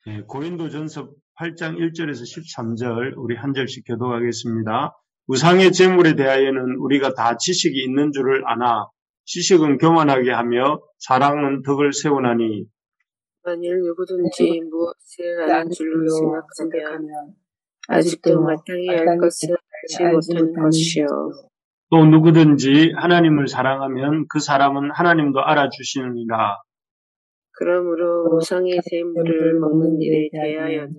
네, 고린도전서 8장 1절에서 13절 우리 한 절씩 교독하겠습니다. 우상의 제물에 대하여는 우리가 다 지식이 있는 줄을 아나 지식은 교만하게 하며 사랑은 덕을 세우나니 만일 누구든지 무엇을 아는 줄로 생각하면 아직도 마땅히 알 것을 알지 못하는 것이요. 또 누구든지 하나님을 사랑하면 그 사람은 하나님도 알아주시느니라. 그러므로 우상의 제물을 먹는 일에 대하여는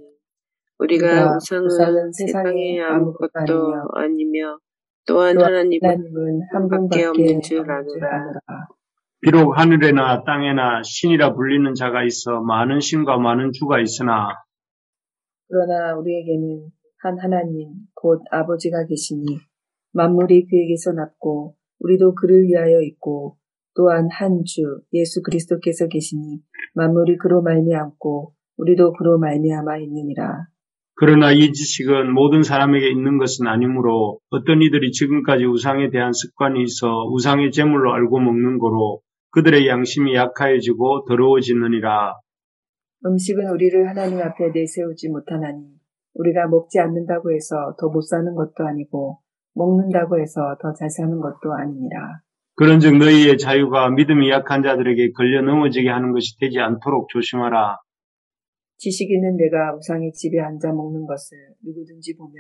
우리가 우상은 세상에 아무것도 아니며 또한 하나님은 한 분밖에 없는 줄 아노라. 비록 하늘에나 땅에나 신이라 불리는 자가 있어 많은 신과 많은 주가 있으나 그러나 우리에게는 한 하나님 곧 아버지가 계시니 만물이 그에게서 났고 우리도 그를 위하여 있고 또한 한 주 예수 그리스도께서 계시니 만물이 그로 말미암고 우리도 그로 말미암아 있느니라. 그러나 이 지식은 모든 사람에게 있는 것은 아니므로 어떤 이들이 지금까지 우상에 대한 습관이 있어 우상의 제물로 알고 먹는 거로 그들의 양심이 약하여지고 더러워지느니라. 음식은 우리를 하나님 앞에 내세우지 못하나니 우리가 먹지 않는다고 해서 더 못 사는 것도 아니고 먹는다고 해서 더 잘 사는 것도 아니니라. 그런즉 너희의 자유가 믿음이 약한 자들에게 걸려 넘어지게 하는 것이 되지 않도록 조심하라. 지식 있는 내가 우상의 집에 앉아 먹는 것을 누구든지 보면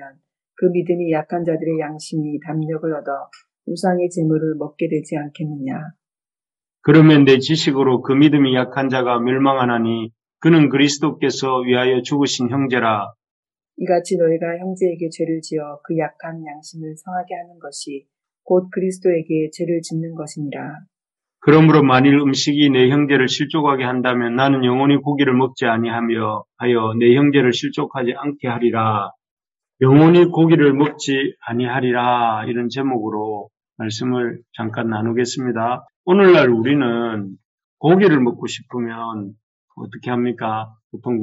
그 믿음이 약한 자들의 양심이 담력을 얻어 우상의 제물을 먹게 되지 않겠느냐. 그러면 내 지식으로 그 믿음이 약한 자가 멸망하나니 그는 그리스도께서 위하여 죽으신 형제라. 이같이 너희가 형제에게 죄를 지어 그 약한 양심을 상하게 하는 것이 곧 그리스도에게 죄를 짓는 것이니라. 그러므로 만일 음식이 내 형제를 실족하게 한다면 나는 영원히 고기를 먹지 아니하며 하여 내 형제를 실족하지 않게 하리라. 영원히 고기를 먹지 아니하리라. 이런 제목으로 말씀을 잠깐 나누겠습니다. 오늘날 우리는 고기를 먹고 싶으면 어떻게 합니까? 보통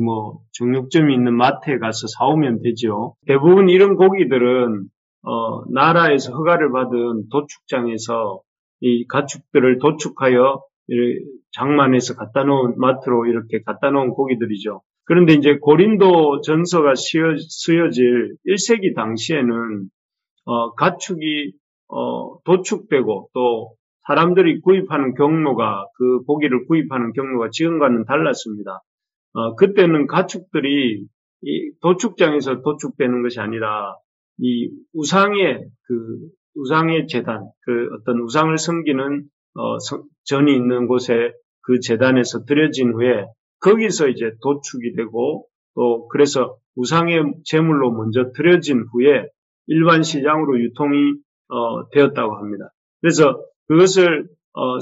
정육점이 있는 마트에 가서 사오면 되죠. 대부분 이런 고기들은 나라에서 허가를 받은 도축장에서 이 가축들을 도축하여 장만해서 갖다 놓은 마트로 이렇게 갖다 놓은 고기들이죠. 그런데 이제 고린도 전서가 쓰여질 1세기 당시에는 가축이 도축되고 또 사람들이 구입하는 경로가 그 고기를 구입하는 경로가 지금과는 달랐습니다. 그때는 가축들이 이 도축장에서 도축되는 것이 아니라 이 우상의 제단, 그 어떤 우상을 섬기는 전이 있는 곳에 그 제단에서 드려진 후에 거기서 이제 도축이 되고 또 그래서 우상의 제물로 먼저 드려진 후에 일반 시장으로 유통이 되었다고 합니다. 그래서 그것을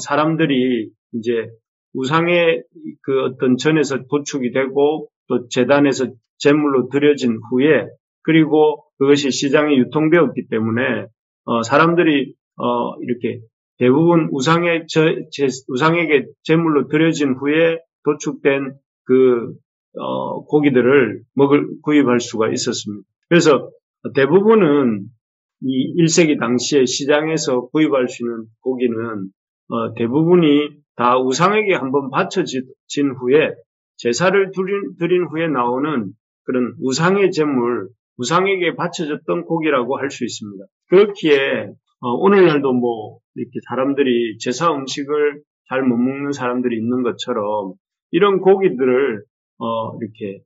사람들이 이제 우상의 그 어떤 전에서 도축이 되고 또 제단에서 제물로 드려진 후에 그리고 그것이 시장에 유통되었기 때문에 사람들이 이렇게 대부분 우상에게 제물로 드려진 후에 도축된 그 고기들을 구입할 수가 있었습니다. 그래서 대부분은 이 1세기 당시에 시장에서 구입할 수 있는 고기는 대부분이 다 우상에게 한번 바쳐진 후에 제사를 드린 후에 나오는 그런 우상의 제물, 우상에게 바쳐졌던 고기라고 할 수 있습니다. 그렇기에 오늘날도 이렇게 사람들이 제사 음식을 잘 못 먹는 사람들이 있는 것처럼 이런 고기들을 이렇게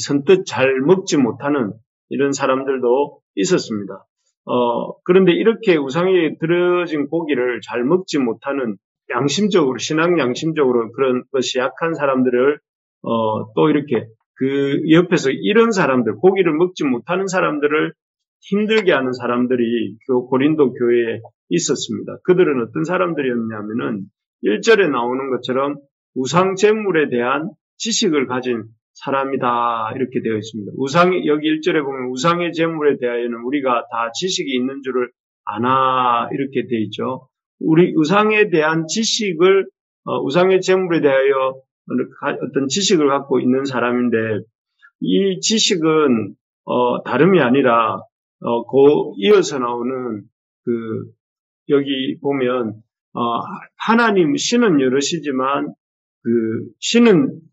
선뜻 잘 먹지 못하는 이런 사람들도 있었습니다. 그런데 이렇게 우상에 들어진 고기를 잘 먹지 못하는 신앙 양심적으로 그런 것이 약한 사람들을 또 이렇게 그 옆에서 이런 사람들, 고기를 먹지 못하는 사람들을 힘들게 하는 사람들이 고린도 교회에 있었습니다. 그들은 어떤 사람들이었냐면은 1절에 나오는 것처럼 우상 제물에 대한 지식을 가진 사람이다 이렇게 되어 있습니다. 여기 1절에 보면 우상의 제물에 대하여는 우리가 다 지식이 있는 줄을 아나 이렇게 되어 있죠. 우리 우상에 대한 지식을 우상의 제물에 대하여 어떤 지식을 갖고 있는 사람인데 이 지식은 다름이 아니라 이어서 나오는 여기 보면 하나님 신은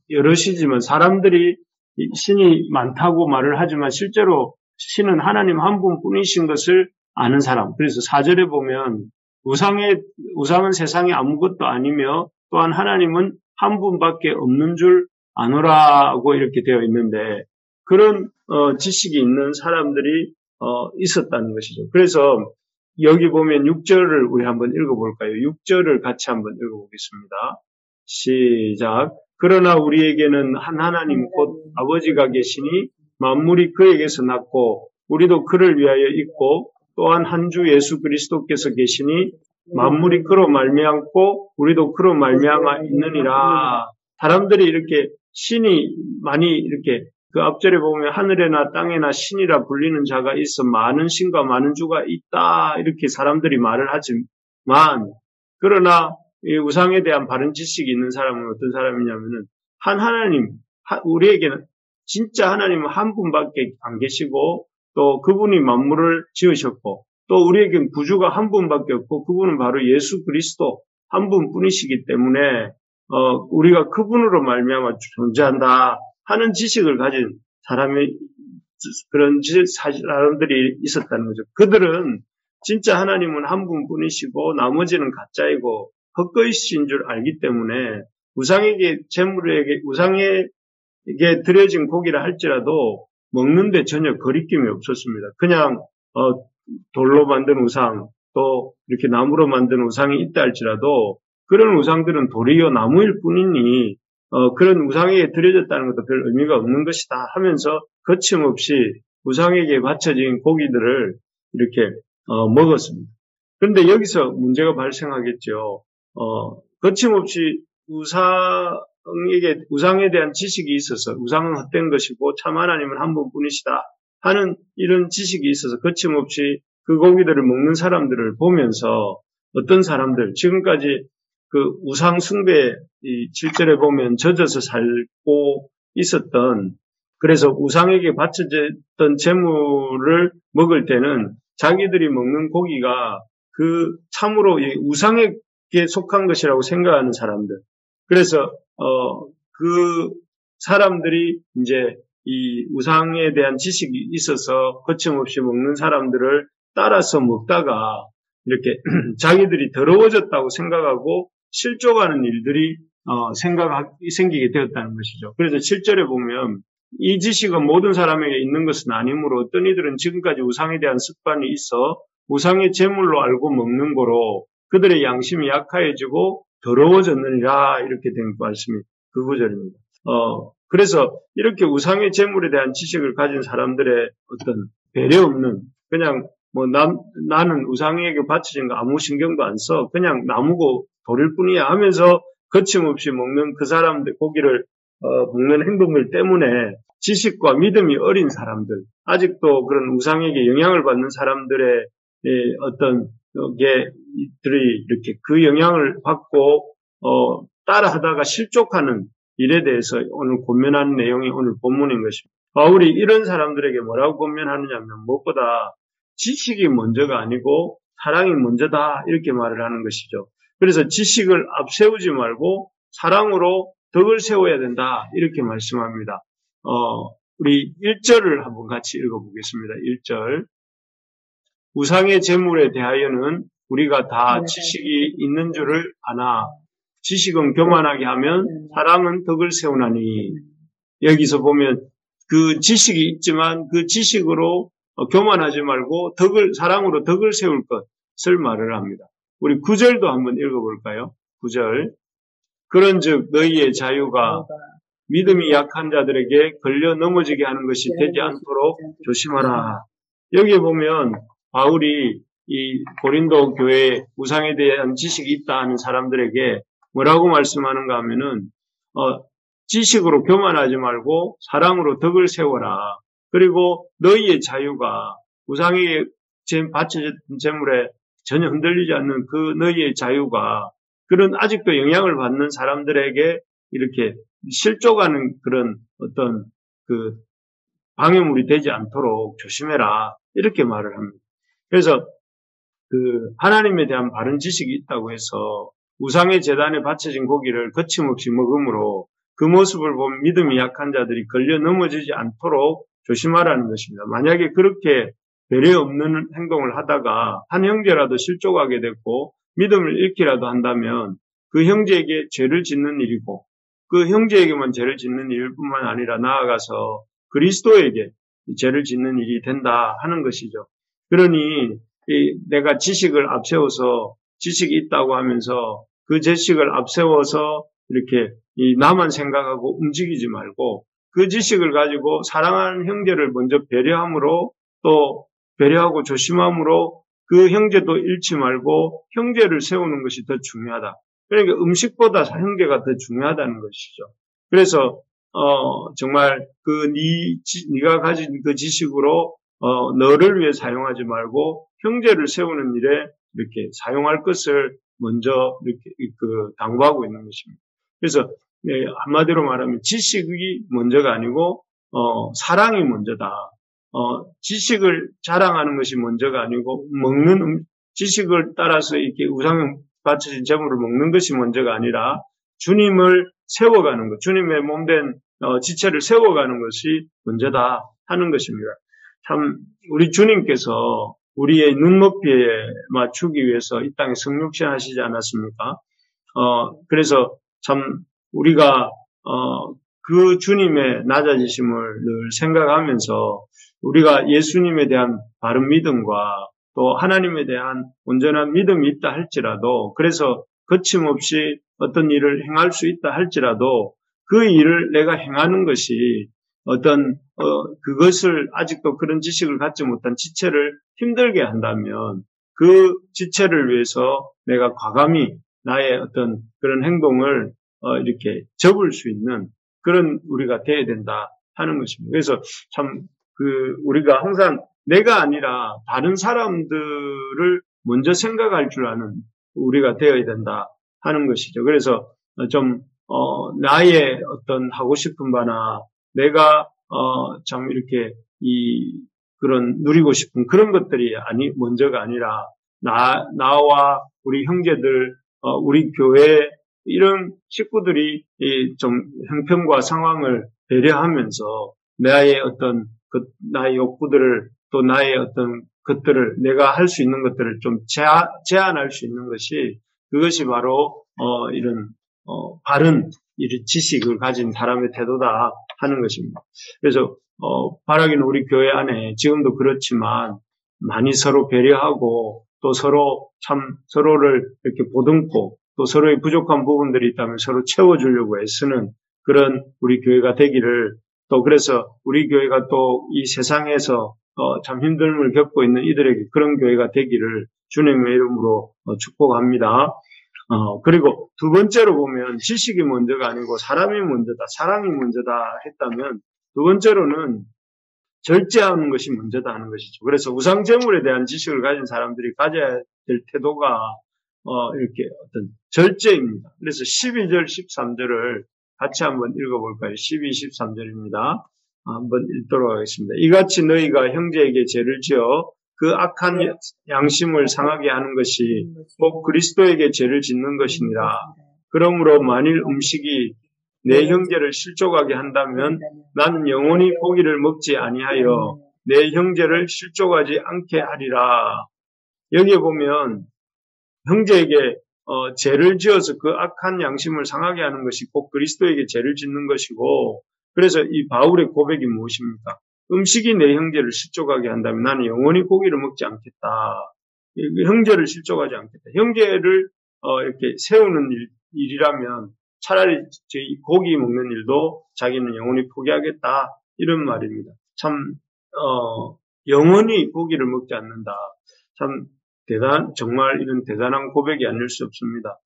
여럿이지만 사람들이 신이 많다고 말을 하지만 실제로 신은 하나님 한 분뿐이신 것을 아는 사람. 그래서 4절에 보면 우상은 세상에 아무것도 아니며 또한 하나님은 한 분밖에 없는 줄 아노라고 이렇게 되어 있는데 그런 지식이 있는 사람들이 있었다는 것이죠. 그래서 여기 보면 6절을 우리 한번 읽어볼까요? 6절을 같이 한번 읽어보겠습니다. 시작. 그러나 우리에게는 한 하나님 곧 아버지가 계시니 만물이 그에게서 났고 우리도 그를 위하여 있고 또한 한 주 예수 그리스도께서 계시니 만물이 그로 말미암고 우리도 그로 말미암아 있느니라. 사람들이 이렇게 신이 많이 이렇게 그 앞절에 보면 하늘에나 땅에나 신이라 불리는 자가 있어 많은 신과 많은 주가 있다 이렇게 사람들이 말을 하지만 그러나 이 우상에 대한 바른 지식이 있는 사람은 어떤 사람이냐면은 한 하나님 우리에게는 진짜 하나님은 한 분밖에 안 계시고 또 그분이 만물을 지으셨고 또 우리에겐 구주가 한 분밖에 없고 그분은 바로 예수 그리스도 한 분뿐이시기 때문에 우리가 그분으로 말미암아 존재한다 하는 지식을 가진 그런 사람들이 있었다는 거죠. 그들은 진짜 하나님은 한 분뿐이시고 나머지는 가짜이고 헛것이신 줄 알기 때문에 우상에게 드려진 고기라 할지라도 먹는데 전혀 거리낌이 없었습니다. 그냥 돌로 만든 우상 또 이렇게 나무로 만든 우상이 있다 할지라도 그런 우상들은 도리어 나무일 뿐이니 그런 우상에게 드려졌다는 것도 별 의미가 없는 것이다 하면서 거침없이 우상에게 바쳐진 고기들을 이렇게 먹었습니다. 그런데 여기서 문제가 발생하겠죠. 거침없이 우상에 대한 지식이 있어서 우상은 헛된 것이고 참 하나님은 한 분뿐이시다 하는 이런 지식이 있어서 거침없이 그 고기들을 먹는 사람들을 보면서 어떤 사람들 지금까지 그 우상 숭배 이 7절에 보면 젖어서 살고 있었던 그래서 우상에게 바쳐졌던 재물을 먹을 때는 자기들이 먹는 고기가 그 참으로 우상에게 속한 것이라고 생각하는 사람들. 그래서 그 사람들이 이제 이 우상에 대한 지식이 있어서 거침없이 먹는 사람들을 따라서 먹다가 이렇게 자기들이 더러워졌다고 생각하고 실족하는 일들이 생기게 되었다는 것이죠. 그래서 7절에 보면 이 지식은 모든 사람에게 있는 것은 아니므로 어떤 이들은 지금까지 우상에 대한 습관이 있어 우상의 제물로 알고 먹는 거로 그들의 양심이 약해지고 더러워졌느니라 이렇게 된 말씀이 그 구절입니다. 그래서 이렇게 우상의 제물에 대한 지식을 가진 사람들의 어떤 배려 없는 그냥 나는 우상에게 바쳐진 거 아무 신경도 안 써. 그냥 나무고 돌일 뿐이야 하면서 거침없이 먹는 그 사람들 고기를 먹는 행동들 때문에 지식과 믿음이 어린 사람들 아직도 그런 우상에게 영향을 받는 사람들의 어떤 게들이 이렇게 그 영향을 받고 따라하다가 실족하는 일에 대해서 오늘 권면하는 내용이 오늘 본문인 것입니다. 바울이 이런 사람들에게 뭐라고 권면하느냐면 무엇보다 지식이 먼저가 아니고 사랑이 먼저다 이렇게 말을 하는 것이죠. 그래서 지식을 앞세우지 말고 사랑으로 덕을 세워야 된다 이렇게 말씀합니다. 우리 1절을 한번 같이 읽어보겠습니다. 1절 우상의 제물에 대하여는 우리가 다 지식이 있는 줄을 아나 지식은 교만하게 하면 사랑은 덕을 세우나니 여기서 보면 그 지식이 있지만 그 지식으로 교만하지 말고 사랑으로 덕을 세울 것을 말을 합니다. 우리 9절도 한번 읽어볼까요? 9절 그런즉 너희의 자유가 믿음이 약한 자들에게 걸려 넘어지게 하는 것이 되지 않도록 조심하라. 여기에 보면 바울이 이 고린도 교회에 우상에 대한 지식이 있다 하는 사람들에게 뭐라고 말씀하는가 하면은 지식으로 교만하지 말고 사랑으로 덕을 세워라. 그리고 너희의 자유가 우상에게 바쳐졌던 재물에 전혀 흔들리지 않는 그 너희의 자유가 그런 아직도 영향을 받는 사람들에게 이렇게 실족하는 그런 어떤 그 방해물이 되지 않도록 조심해라. 이렇게 말을 합니다. 그래서 그 하나님에 대한 바른 지식이 있다고 해서 우상의 제단에 바쳐진 고기를 거침없이 먹음으로 그 모습을 보면 믿음이 약한 자들이 걸려 넘어지지 않도록 조심하라는 것입니다. 만약에 그렇게 배려 없는 행동을 하다가 한 형제라도 실족하게 됐고 믿음을 잃기라도 한다면 그 형제에게 죄를 짓는 일이고 그 형제에게만 죄를 짓는 일일 뿐만 아니라 나아가서 그리스도에게 죄를 짓는 일이 된다 하는 것이죠. 그러니 내가 지식을 앞세워서 지식이 있다고 하면서 그 지식을 앞세워서 이렇게 나만 생각하고 움직이지 말고 그 지식을 가지고 사랑하는 형제를 먼저 배려함으로 또 배려하고 조심함으로 그 형제도 잃지 말고 형제를 세우는 것이 더 중요하다. 그러니까 음식보다 형제가 더 중요하다는 것이죠. 그래서 정말 네가 가진 그 지식으로 너를 위해 사용하지 말고 형제를 세우는 일에 이렇게 사용할 것을 먼저 이렇게 당부하고 있는 것입니다. 그래서 한마디로 말하면 지식이 먼저가 아니고 사랑이 먼저다. 지식을 자랑하는 것이 먼저가 아니고 지식을 따라서 이렇게 우상 바쳐진 제물을 먹는 것이 먼저가 아니라 주님을 세워가는 것, 주님의 몸된 지체를 세워가는 것이 먼저다 하는 것입니다. 참 우리 주님께서 우리의 눈높이에 맞추기 위해서 이 땅에 성육신 하시지 않았습니까? 그래서 참 우리가 그 주님의 낮아지심을 늘 생각하면서 우리가 예수님에 대한 바른 믿음과 또 하나님에 대한 온전한 믿음이 있다 할지라도 그래서 거침없이 어떤 일을 행할 수 있다 할지라도 그 일을 내가 행하는 것이 그것을 아직도 그런 지식을 갖지 못한 지체를 힘들게 한다면 그 지체를 위해서 내가 과감히 나의 어떤 그런 행동을 이렇게 접을 수 있는 그런 우리가 되어야 된다 하는 것입니다. 그래서 참 우리가 항상 내가 아니라 다른 사람들을 먼저 생각할 줄 아는 우리가 되어야 된다 하는 것이죠. 그래서 나의 어떤 하고 싶은 바나 내가 참 이렇게 그런 누리고 싶은 그런 것들이 먼저가 아니라 나와 우리 형제들, 우리 교회 이런 식구들이 좀 형편과 상황을 배려하면서 나의 나의 욕구들을 또 나의 어떤 것들을 내가 할 수 있는 것들을 좀 제한할 수 있는 그것이 바로 이런 바른 이런 지식을 가진 사람의 태도다 하는 것입니다. 그래서 바라기는 우리 교회 안에 지금도 그렇지만 많이 서로 배려하고 또 서로를 이렇게 보듬고 또 서로의 부족한 부분들이 있다면 서로 채워주려고 애쓰는 그런 우리 교회가 되기를 또 그래서 우리 교회가 또 이 세상에서 참 힘듦을 겪고 있는 이들에게 그런 교회가 되기를 주님의 이름으로 축복합니다. 그리고 두 번째로 보면 지식이 먼저가 아니고 사랑이 먼저다 했다면 두 번째로는 절제하는 것이 먼저다 하는 것이죠. 그래서 우상 제물에 대한 지식을 가진 사람들이 가져야 될 태도가 이렇게 어떤 절제입니다. 그래서 12절, 13절을 같이 한번 읽어볼까요? 12, 13절입니다. 한번 읽도록 하겠습니다. 이같이 너희가 형제에게 죄를 지어 그 악한 양심을 상하게 하는 것이 곧 그리스도에게 죄를 짓는 것이니라. 그러므로 만일 음식이 내 형제를 실족하게 한다면 나는 영원히 고기를 먹지 아니하여 내 형제를 실족하지 않게 하리라. 여기에 보면 형제에게 죄를 지어서 그 악한 양심을 상하게 하는 것이 곧 그리스도에게 죄를 짓는 것이고 그래서 이 바울의 고백이 무엇입니까? 음식이 내 형제를 실족하게 한다면 나는 영원히 고기를 먹지 않겠다. 형제를 실족하지 않겠다. 형제를 이렇게 세우는 일이라면 차라리 고기 먹는 일도 자기는 영원히 포기하겠다. 이런 말입니다. 참 영원히 고기를 먹지 않는다. 참 정말 이런 대단한 고백이 아닐 수 없습니다.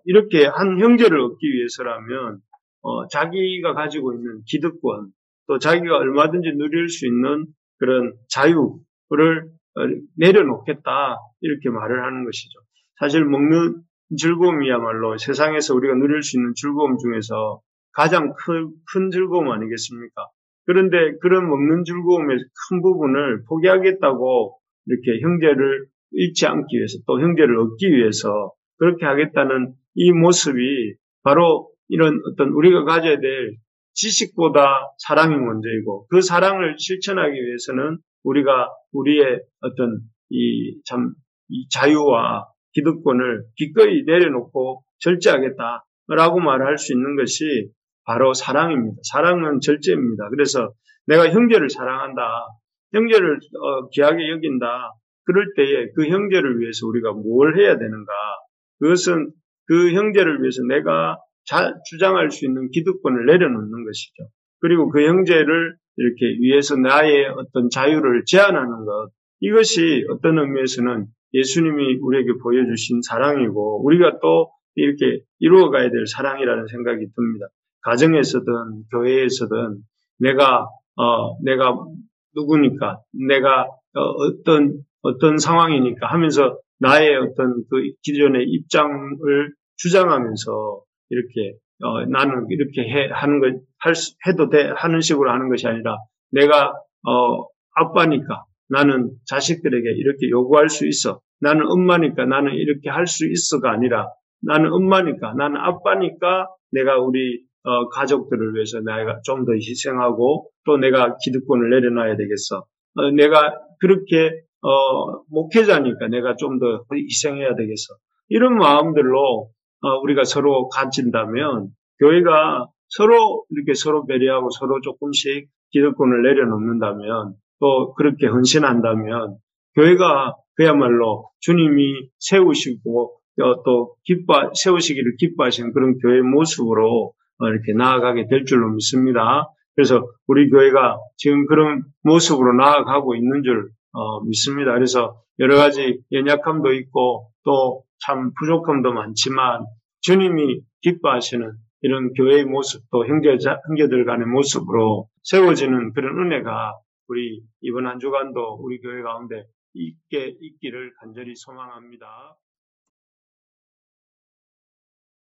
이렇게 한 형제를 얻기 위해서라면 자기가 가지고 있는 기득권 또 자기가 얼마든지 누릴 수 있는 그런 자유를 내려놓겠다 이렇게 말을 하는 것이죠. 사실 먹는 즐거움이야말로 세상에서 우리가 누릴 수 있는 즐거움 중에서 가장 큰 즐거움 아니겠습니까? 그런데 그런 먹는 즐거움의 큰 부분을 포기하겠다고 이렇게 형제를 잃지 않기 위해서 또 형제를 얻기 위해서 그렇게 하겠다는 이 모습이 바로 이런 어떤 우리가 가져야 될 지식보다 사랑이 먼저이고 그 사랑을 실천하기 위해서는 우리가 우리의 어떤 이 자유와 기득권을 기꺼이 내려놓고 절제하겠다라고 말할 수 있는 것이 바로 사랑입니다. 사랑은 절제입니다. 그래서 내가 형제를 사랑한다, 형제를 귀하게 여긴다. 그럴 때에 그 형제를 위해서 우리가 뭘 해야 되는가? 그것은 그 형제를 위해서 내가 잘 주장할 수 있는 기득권을 내려놓는 것이죠. 그리고 그 형제를 이렇게 위해서 나의 어떤 자유를 제한하는 것, 이것이 어떤 의미에서는 예수님이 우리에게 보여주신 사랑이고 우리가 또 이렇게 이루어가야 될 사랑이라는 생각이 듭니다. 가정에서든 교회에서든 내가 누구니까, 내가 어떤 상황이니까 하면서 나의 어떤 그 기존의 입장을 주장하면서 이렇게 나는 이렇게 해도 돼 하는 식으로 하는 것이 아니라 내가 아빠니까 나는 자식들에게 이렇게 요구할 수 있어. 나는 엄마니까 나는 이렇게 할 수 있어가 아니라 나는 엄마니까 나는 아빠니까 내가 우리 가족들을 위해서 내가 좀 더 희생하고 또 내가 기득권을 내려놔야 되겠어. 내가 그렇게 목회자니까 내가 좀 더 희생해야 되겠어. 이런 마음들로 우리가 서로 가진다면 교회가 서로 이렇게 서로 배려하고 서로 조금씩 기득권을 내려놓는다면 또 그렇게 헌신한다면 교회가 그야말로 주님이 세우시고 또 세우시기를 기뻐하시는 그런 교회의 모습으로 이렇게 나아가게 될 줄로 믿습니다. 그래서 우리 교회가 지금 그런 모습으로 나아가고 있는 줄 믿습니다. 그래서 여러 가지 연약함도 있고 또 참 부족함도 많지만 주님이 기뻐하시는 이런 교회의 모습 또 형제들 간의 모습으로 세워지는 그런 은혜가 우리 이번 한 주간도 우리 교회 가운데 있기를 간절히 소망합니다.